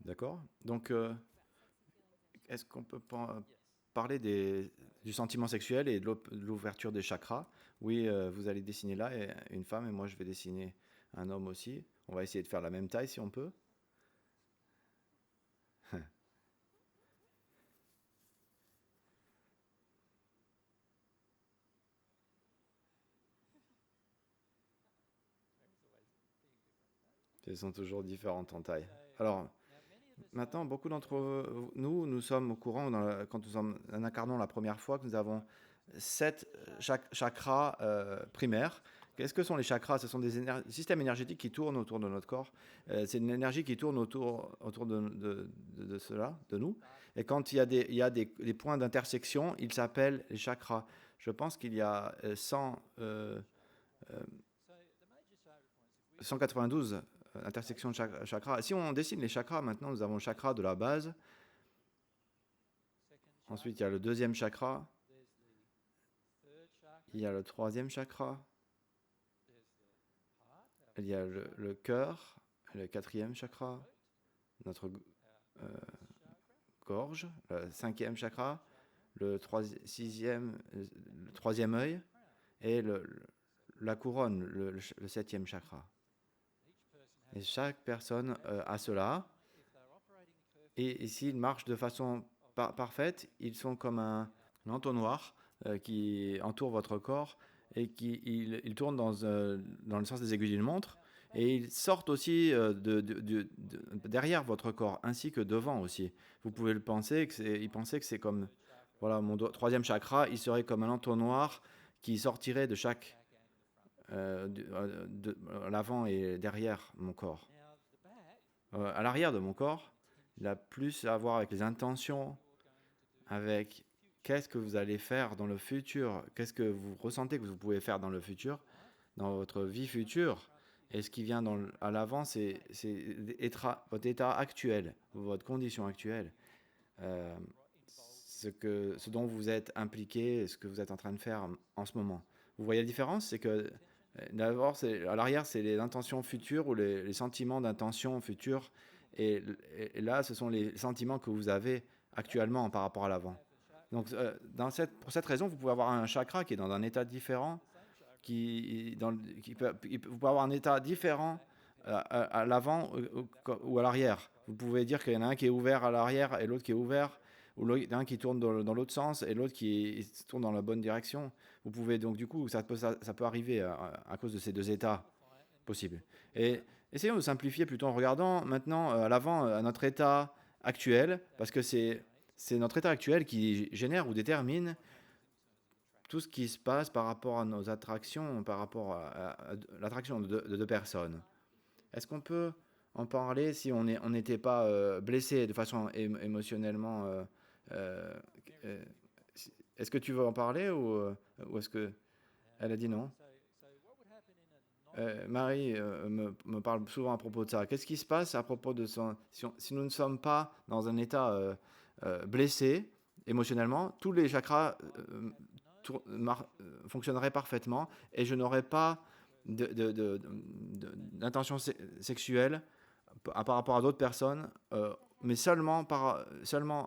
D'accord? Donc, est-ce qu'on peut parler du sentiment sexuel et de de l'ouverture des chakras? Oui, vous allez dessiner là une femme et moi je vais dessiner un homme aussi. On va essayer de faire la même taille si on peut. Elles sont toujours différentes en taille. Alors, maintenant, beaucoup d'entre nous, nous sommes au courant quand nous sommes incarnons la première fois que nous avons 7 chakras primaires. Qu'est-ce que sont les chakras? Ce sont des systèmes énergétiques qui tournent autour de notre corps. C'est une énergie qui tourne autour de cela, de nous. Et quand il y a des points d'intersection, ils s'appellent les chakras. Je pense qu'il y a 192 intersections de chakras. Si on dessine les chakras, maintenant nous avons le chakra de la base. Ensuite, il y a le deuxième chakra. Il y a le troisième chakra. Il y a le cœur, le quatrième chakra, notre gorge, le cinquième chakra, le troisième œil et la couronne, le septième chakra. Et chaque personne a cela. Et s'ils marchent de façon parfaite, ils sont comme un entonnoir qui entoure votre corps et ils tournent dans le sens des aiguilles d'une montre. Et ils sortent aussi derrière votre corps, ainsi que devant aussi. Vous pouvez le penser, ils pensaient que c'est comme, voilà, mon troisième chakra, il serait comme un entonnoir qui sortirait de chaque, de l'avant et derrière mon corps. À l'arrière de mon corps, il a plus à voir avec les intentions, avec qu'est-ce que vous allez faire dans le futur, qu'est-ce que vous ressentez que vous pouvez faire dans le futur, dans votre vie future. Et ce qui vient à l'avant, c'est votre état actuel, votre condition actuelle, ce dont vous êtes impliqué, ce que vous êtes en train de faire en ce moment. Vous voyez la différence? C'est que d'abord, à l'arrière, c'est les intentions futures ou les sentiments d'intention future. Et là, ce sont les sentiments que vous avez actuellement par rapport à l'avant. Donc, pour cette raison, vous pouvez avoir un chakra qui est dans un état différent, vous pouvez avoir un état différent à l'avant ou à l'arrière. Vous pouvez dire qu'il y en a un qui est ouvert à l'arrière et l'autre qui est ouvert, ou l'un qui tourne dans l'autre sens et l'autre qui tourne dans la bonne direction. Vous pouvez donc, du coup, ça peut arriver à cause de ces deux états possibles. Et essayons de simplifier plutôt en regardant maintenant à l'avant à notre état actuel, parce que c'est notre état actuel qui génère ou détermine tout ce qui se passe par rapport à nos attractions, par rapport à l'attraction de deux personnes. Est-ce qu'on peut en parler si on n'était pas blessé de façon émotionnellement euh, euh, est-ce que tu veux en parler ou est-ce que elle a dit non? Marie me parle souvent à propos de ça. Qu'est-ce qui se passe à propos de si nous ne sommes pas dans un état blessé émotionnellement, tous les chakras fonctionneraient parfaitement et je n'aurais pas d'intention sexuelle par rapport à d'autres personnes, mais seulement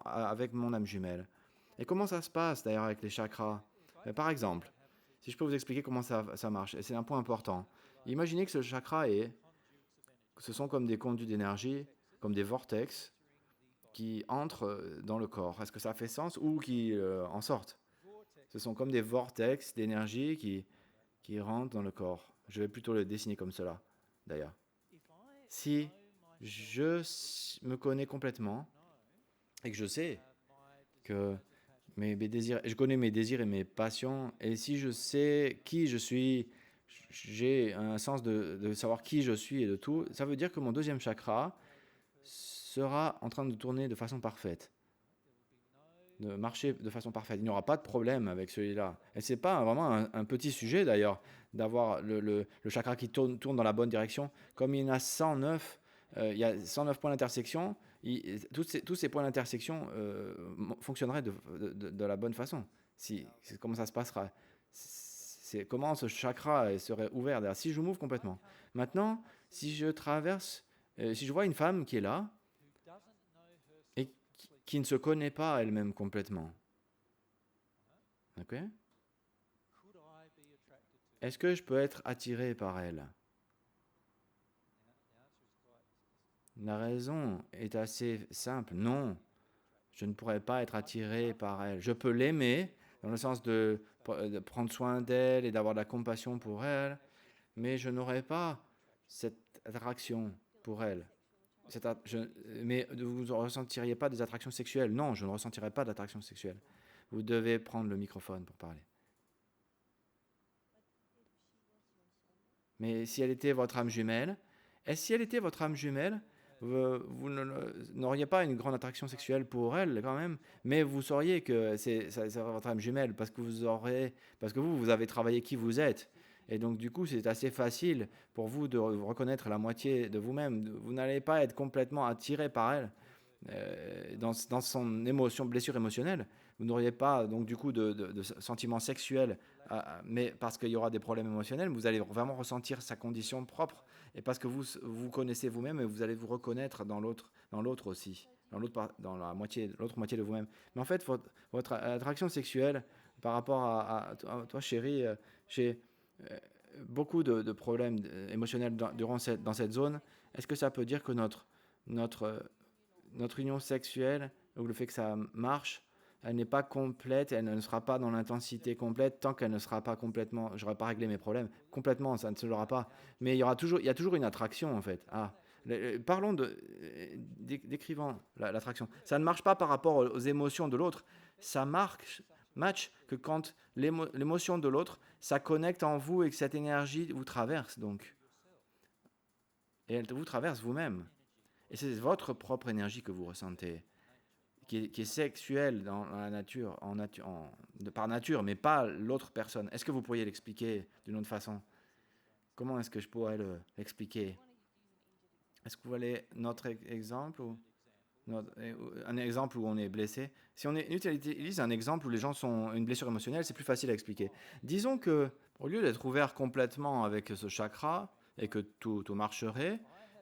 avec mon âme jumelle. Et comment ça se passe d'ailleurs avec les chakras? Par exemple, si je peux vous expliquer comment ça marche, et c'est un point important. Imaginez que ce sont comme des conduits d'énergie, comme des vortex qui entrent dans le corps. Est-ce que ça fait sens ou qui en sortent? Ce sont comme des vortex d'énergie qui rentrent dans le corps. Je vais plutôt le dessiner comme cela, d'ailleurs. Si je me connais complètement et que je sais que mes désirs, je connais mes désirs et mes passions, et si je sais qui je suis, j'ai un sens de savoir qui je suis et de tout, ça veut dire que mon deuxième chakra sera en train de tourner de façon parfaite, de marcher de façon parfaite. Il n'y aura pas de problème avec celui-là. Et c'est pas vraiment un petit sujet d'ailleurs, d'avoir le chakra qui tourne dans la bonne direction. Comme il y en a 109, il y a 109 points d'intersection, tous ces points d'intersection fonctionneraient de la bonne façon. C'est comment ça se passera. C'est comment ce chakra serait ouvert derrière. Si je m'ouvre complètement. Maintenant, si je traverse, si je vois une femme qui est là, qui ne se connaît pas elle-même complètement. Ok? Est-ce que je peux être attiré par elle? La raison est assez simple. Non, je ne pourrais pas être attiré par elle. Je peux l'aimer, dans le sens de prendre soin d'elle et d'avoir de la compassion pour elle, mais je n'aurai pas cette attraction pour elle. Mais vous ne ressentiriez pas des attractions sexuelles. Non, je ne ressentirai pas d'attraction sexuelle. Vous devez prendre le microphone pour parler. Mais si elle était votre âme jumelle, si elle était votre âme jumelle, vous n'auriez pas une grande attraction sexuelle pour elle quand même, mais vous sauriez que c'est votre âme jumelle parce que vous avez travaillé qui vous êtes. Et donc du coup, c'est assez facile pour vous de reconnaître la moitié de vous-même. Vous n'allez pas être complètement attiré par elle dans son blessure émotionnelle. Vous n'auriez pas donc du coup de sentiments sexuels, mais parce qu'il y aura des problèmes émotionnels, vous allez vraiment ressentir sa condition propre et parce que vous connaissez vous-même et vous allez vous reconnaître dans l'autre aussi, dans l'autre moitié de vous-même. Mais en fait, votre attraction sexuelle par rapport à toi, chérie, j'ai beaucoup de problèmes émotionnels dans cette zone. Est-ce que ça peut dire que notre union sexuelle, ou le fait que ça marche, elle n'est pas complète, elle ne sera pas dans l'intensité complète tant qu'elle ne sera pas complètement, j'aurais pas réglé mes problèmes, complètement, ça ne se l'aura pas. Mais il y a toujours une attraction en fait. Parlons décrivant l'attraction. Ça ne marche pas par rapport aux émotions de l'autre, ça match que quand l'émotion de l'autre, ça connecte en vous et que cette énergie vous traverse donc. Et elle vous traverse vous-même. Et c'est votre propre énergie que vous ressentez, qui est sexuelle dans la nature, par nature, mais pas l'autre personne. Est-ce que vous pourriez l'expliquer d'une autre façon? Comment est-ce que je pourrais l'expliquer? Est-ce que vous voulez notre exemple ou un exemple où on est blessé? Si on utilise un exemple où les gens sont une blessure émotionnelle, c'est plus facile à expliquer. Disons que, au lieu d'être ouvert complètement avec ce chakra et que tout marcherait,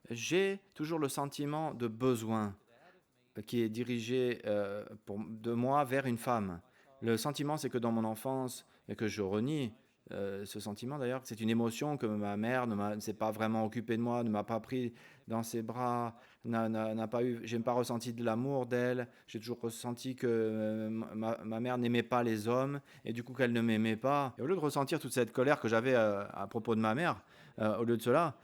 j'ai toujours le sentiment de besoin qui est dirigé de moi vers une femme. Le sentiment, c'est que dans mon enfance, et que je renie ce sentiment d'ailleurs, c'est une émotion que ma mère ne s'est pas vraiment occupée de moi, ne m'a pas pris dans ses bras, j'ai pas ressenti de l'amour d'elle, j'ai toujours ressenti que ma mère n'aimait pas les hommes, et du coup qu'elle ne m'aimait pas. Et au lieu de ressentir toute cette colère que j'avais à propos de ma mère, au lieu de cela,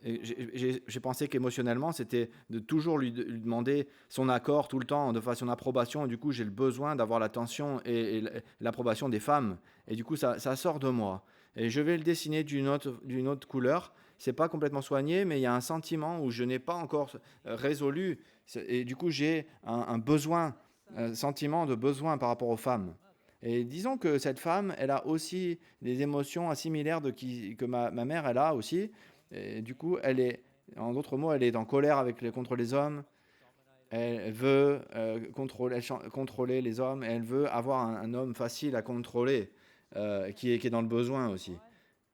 j'ai pensé qu'émotionnellement, c'était de toujours lui demander son accord tout le temps, de façon d'approbation. Et du coup, j'ai le besoin d'avoir l'attention et l'approbation des femmes. Et du coup, ça sort de moi. Et je vais le dessiner d'une autre couleur. C'est pas complètement soigné, mais il y a un sentiment où je n'ai pas encore résolu. Et du coup, j'ai un besoin, un sentiment de besoin par rapport aux femmes. Et disons que cette femme, elle a aussi des émotions similaires que ma mère, elle a aussi. Et du coup, en d'autres mots, elle est en colère contre les hommes. Elle veut contrôler les hommes. Et elle veut avoir un homme facile à contrôler, qui est dans le besoin aussi.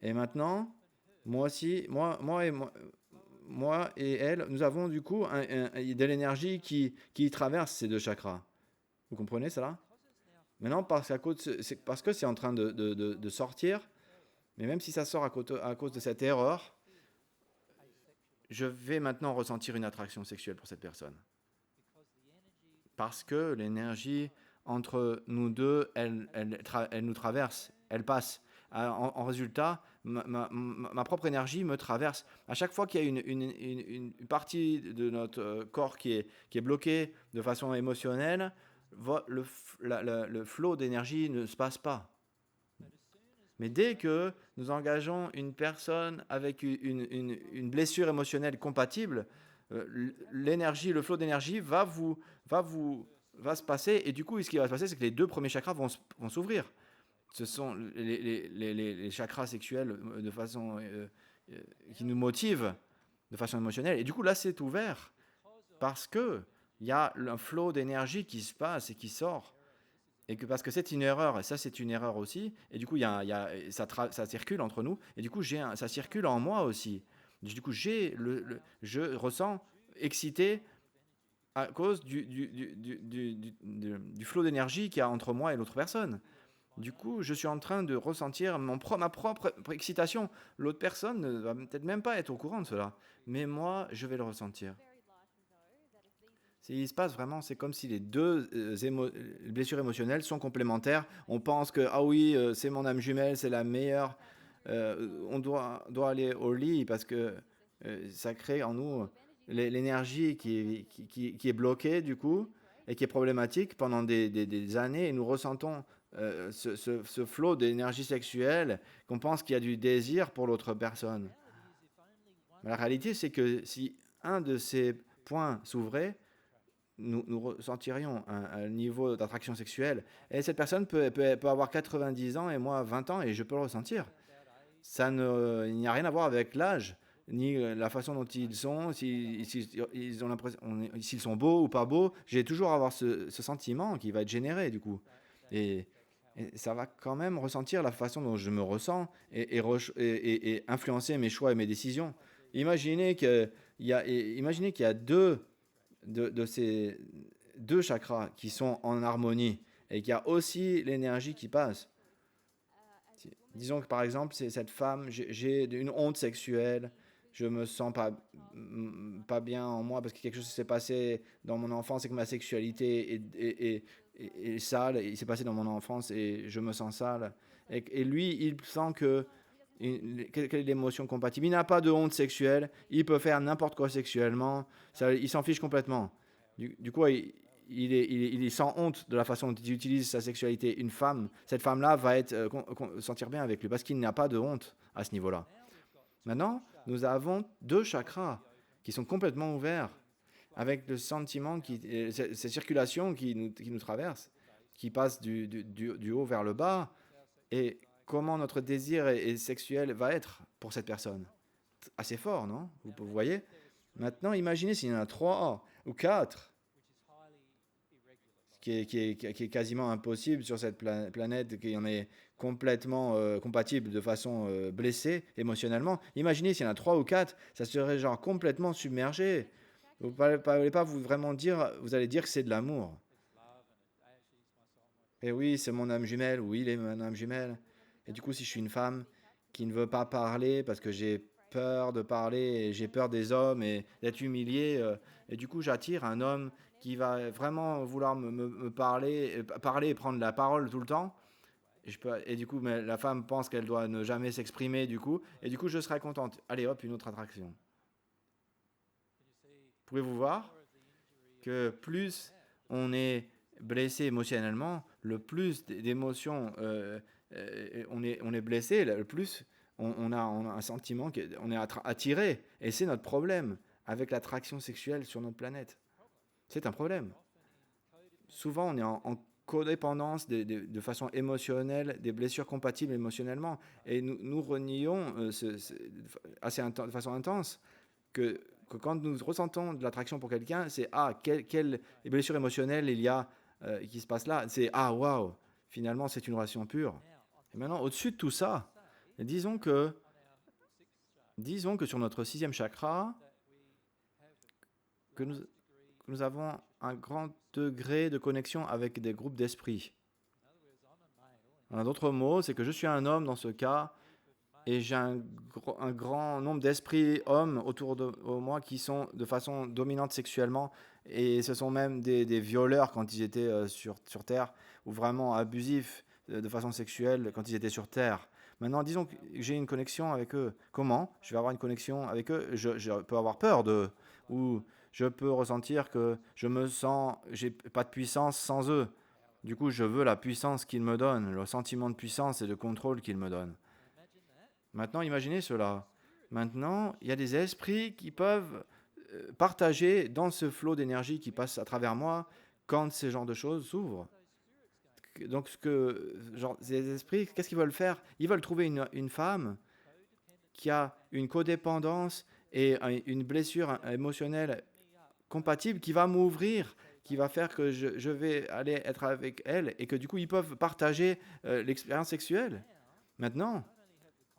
Et maintenant, moi et elle, nous avons du coup de l'énergie qui traverse ces deux chakras. Vous comprenez cela? Maintenant, c'est parce que c'est en train de sortir, mais même si ça sort à cause de cette erreur, je vais maintenant ressentir une attraction sexuelle pour cette personne. Parce que l'énergie entre nous deux, elle nous traverse, elle passe. En résultat, ma propre énergie me traverse. À chaque fois qu'il y a une partie de notre corps qui est bloquée de façon émotionnelle, le flot d'énergie ne se passe pas. Mais dès que nous engageons une personne avec une blessure émotionnelle compatible, l'énergie, le flot d'énergie va se passer. Et du coup, ce qui va se passer, c'est que les deux premiers chakras vont s'ouvrir. Ce sont les chakras sexuels de façon qui nous motivent de façon émotionnelle. Et du coup, là, c'est ouvert parce que il y a un flot d'énergie qui se passe et qui sort. Et que parce que c'est une erreur, et ça c'est une erreur aussi, et du coup ça circule entre nous, et du coup ça circule en moi aussi. Du coup je ressens excité à cause du flot d'énergie qu'il y a entre moi et l'autre personne. Du coup, je suis en train de ressentir ma propre excitation. L'autre personne ne va peut-être même pas être au courant de cela, mais moi, je vais le ressentir. Il se passe vraiment, c'est comme si les deux blessures émotionnelles sont complémentaires. On pense que, ah oui, c'est mon âme jumelle, c'est la meilleure. On doit aller au lit parce que ça crée en nous l'énergie qui est bloquée du coup et qui est problématique pendant des années et nous ressentons ce flot d'énergie sexuelle qu'on pense qu'il y a du désir pour l'autre personne. Mais la réalité, c'est que si un de ces points s'ouvrait, nous ressentirions un niveau d'attraction sexuelle. Et cette personne peut avoir 90 ans et moi 20 ans et je peux le ressentir. Il n'y a rien à voir avec l'âge, ni la façon dont ils sont, s'ils sont beaux ou pas beaux. J'ai toujours avoir ce sentiment qui va être généré du coup. Et, et ça va quand même ressentir la façon dont je me ressens et influencer mes choix et mes décisions. Imaginez qu'il y a de ces deux chakras qui sont en harmonie et qu'il y a aussi l'énergie qui passe. Disons que par exemple, c'est cette femme, j'ai une honte sexuelle, je me sens pas bien en moi parce que quelque chose s'est passé dans mon enfance et que ma sexualité est sale, il s'est passé dans mon enfance et je me sens sale. Et lui, il sent quelle est l'émotion compatible. Il n'a pas de honte sexuelle, il peut faire n'importe quoi sexuellement, il s'en fiche complètement. Du coup, il est sans honte de la façon dont il utilise sa sexualité. Cette femme-là va sentir bien avec lui parce qu'il n'a pas de honte à ce niveau-là. Maintenant, nous avons deux chakras qui sont complètement ouverts avec le sentiment, cette circulation qui nous traverse, qui passe du haut vers le bas et comment notre désir sexuel va être pour cette personne. Assez fort, non? Vous voyez? Maintenant, imaginez s'il y en a 3 ou 4 qui est quasiment impossible sur cette planète, qu'il y en est complètement compatible de façon blessée émotionnellement. Imaginez s'il y en a 3 ou 4, ça serait genre complètement submergé. Vous n'allez pas vous vraiment dire, vous allez dire que c'est de l'amour. Et oui, c'est mon âme jumelle, oui, il est mon âme jumelle. Et du coup, si je suis une femme qui ne veut pas parler parce que j'ai peur de parler et j'ai peur des hommes et d'être humilié, et du coup, j'attire un homme qui va vraiment vouloir me parler et prendre la parole tout le temps. Et du coup, la femme pense qu'elle doit ne jamais s'exprimer, du coup, et du coup, je serai contente. Allez, hop, une autre attraction. Pouvez-vous voir que plus on est blessé émotionnellement, le plus d'émotions on est blessé, le plus on a un sentiment qu'on est attiré. Et c'est notre problème avec l'attraction sexuelle sur notre planète. C'est un problème. Souvent, on est en codépendance de façon émotionnelle, des blessures compatibles émotionnellement. Et nous renions de façon intense que quand nous ressentons de l'attraction pour quelqu'un, c'est quelle blessure émotionnelle il y a qui se passe là. C'est waouh, finalement c'est une relation pure. Et maintenant, au-dessus de tout ça, disons que sur notre 6e chakra, que nous avons un grand degré de connexion avec des groupes d'esprits. En d'autres mots, c'est que je suis un homme dans ce cas, et j'ai un grand nombre d'esprits hommes autour de moi qui sont de façon dominante sexuellement, et ce sont même des violeurs quand ils étaient sur Terre, ou vraiment abusifs de façon sexuelle quand ils étaient sur Terre. Maintenant, disons que j'ai une connexion avec eux. Comment je vais avoir une connexion avec eux? Je peux avoir peur d'eux, ou je peux ressentir que j'ai pas de puissance sans eux. Du coup, je veux la puissance qu'ils me donnent, le sentiment de puissance et de contrôle qu'ils me donnent. Maintenant, imaginez cela. Maintenant, il y a des esprits qui peuvent partager dans ce flot d'énergie qui passe à travers moi quand ce genre de choses s'ouvrent. Donc, ces esprits, qu'est-ce qu'ils veulent faire? Ils veulent trouver une femme qui a une codépendance et une blessure émotionnelle compatible qui va m'ouvrir, qui va faire que je vais aller être avec elle et que du coup, ils peuvent partager l'expérience sexuelle. Maintenant,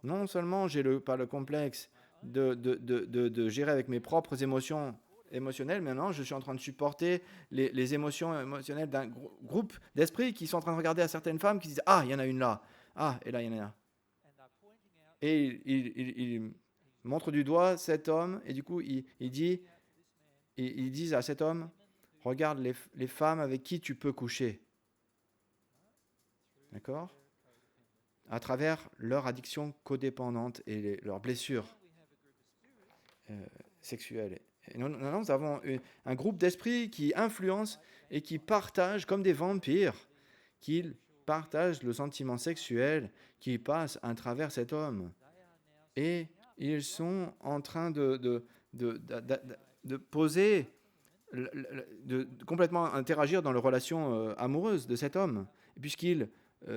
non seulement j'ai pas le complexe de gérer avec mes propres émotions émotionnel. Maintenant, je suis en train de supporter les émotions émotionnelles d'un groupe d'esprits qui sont en train de regarder à certaines femmes qui disent ah, il y en a une là, ah, et là il y en a une. Et il montre du doigt cet homme et du coup ils disent à cet homme regarde les femmes avec qui tu peux coucher. D'accord? À travers leur addiction codépendante et leurs blessures sexuelles. Et nous avons un groupe d'esprits qui influence et qui partagent comme des vampires, qu'ils partagent le sentiment sexuel qui passe à travers cet homme. Et ils sont en train de poser, de complètement interagir dans la relation amoureuse de cet homme, puisqu'ils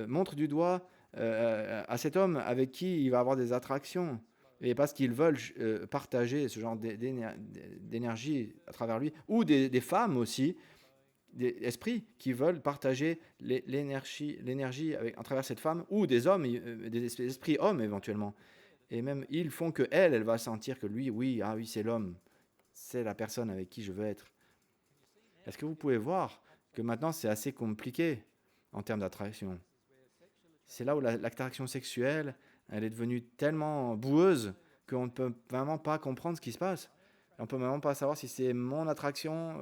montrent du doigt à cet homme avec qui il va avoir des attractions, et parce qu'ils veulent partager ce genre d'énergie à travers lui, ou des femmes aussi, des esprits qui veulent partager l'énergie à travers cette femme, ou des hommes, des esprits hommes éventuellement. Et même ils font que elle va sentir que lui, oui, ah oui, c'est l'homme, c'est la personne avec qui je veux être. Est-ce que vous pouvez voir que maintenant c'est assez compliqué en termes d'attraction? C'est là où l'attraction sexuelle, elle est devenue tellement boueuse qu'on ne peut vraiment pas comprendre ce qui se passe. On ne peut vraiment pas savoir si c'est mon attraction,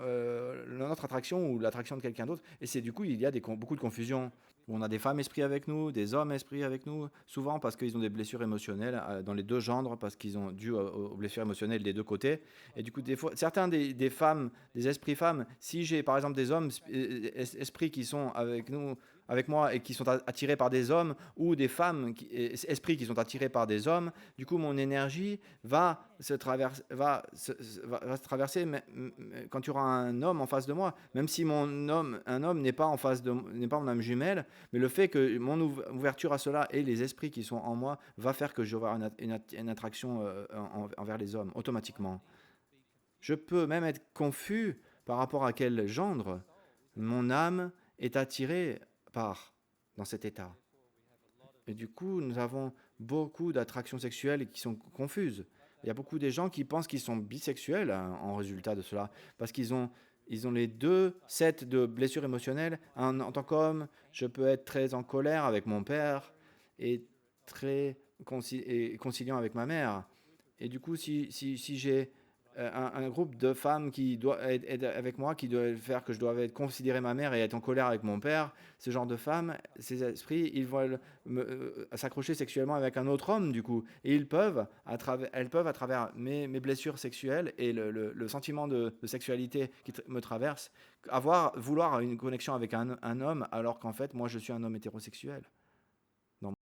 notre attraction ou l'attraction de quelqu'un d'autre. Et c'est du coup, il y a beaucoup de confusion. On a des femmes esprits avec nous, des hommes esprits avec nous, souvent parce qu'ils ont des blessures émotionnelles dans les deux genres, parce qu'ils ont dû aux blessures émotionnelles des deux côtés. Et du coup, des fois, certains des femmes, des esprits femmes, si j'ai par exemple des hommes esprits qui sont avec nous, avec moi et qui sont attirés par des hommes, ou des femmes esprits qui sont attirés par des hommes, du coup mon énergie va se traverser quand tu auras un homme en face de moi, même si un homme n'est pas en face n'est pas mon âme jumelle, mais le fait que mon ouverture à cela et les esprits qui sont en moi va faire que je vais avoir une attraction envers les hommes automatiquement. Je peux même être confus par rapport à quel gendre mon âme est attirée dans cet état. Et du coup, nous avons beaucoup d'attractions sexuelles qui sont confuses. Il y a beaucoup de gens qui pensent qu'ils sont bisexuels en résultat de cela, parce qu'ils ont les deux sets de blessures émotionnelles. En tant qu'homme, je peux être très en colère avec mon père et très conciliant avec ma mère. Et du coup, si j'ai un groupe de femmes qui doit être avec moi, qui doit faire que je dois être considérer ma mère et être en colère avec mon père, ce genre de femmes, ces esprits, ils vont s'accrocher sexuellement avec un autre homme du coup, et elles peuvent à travers mes blessures sexuelles et le sentiment de sexualité qui me traverse, vouloir une connexion avec un homme, alors qu'en fait moi je suis un homme hétérosexuel.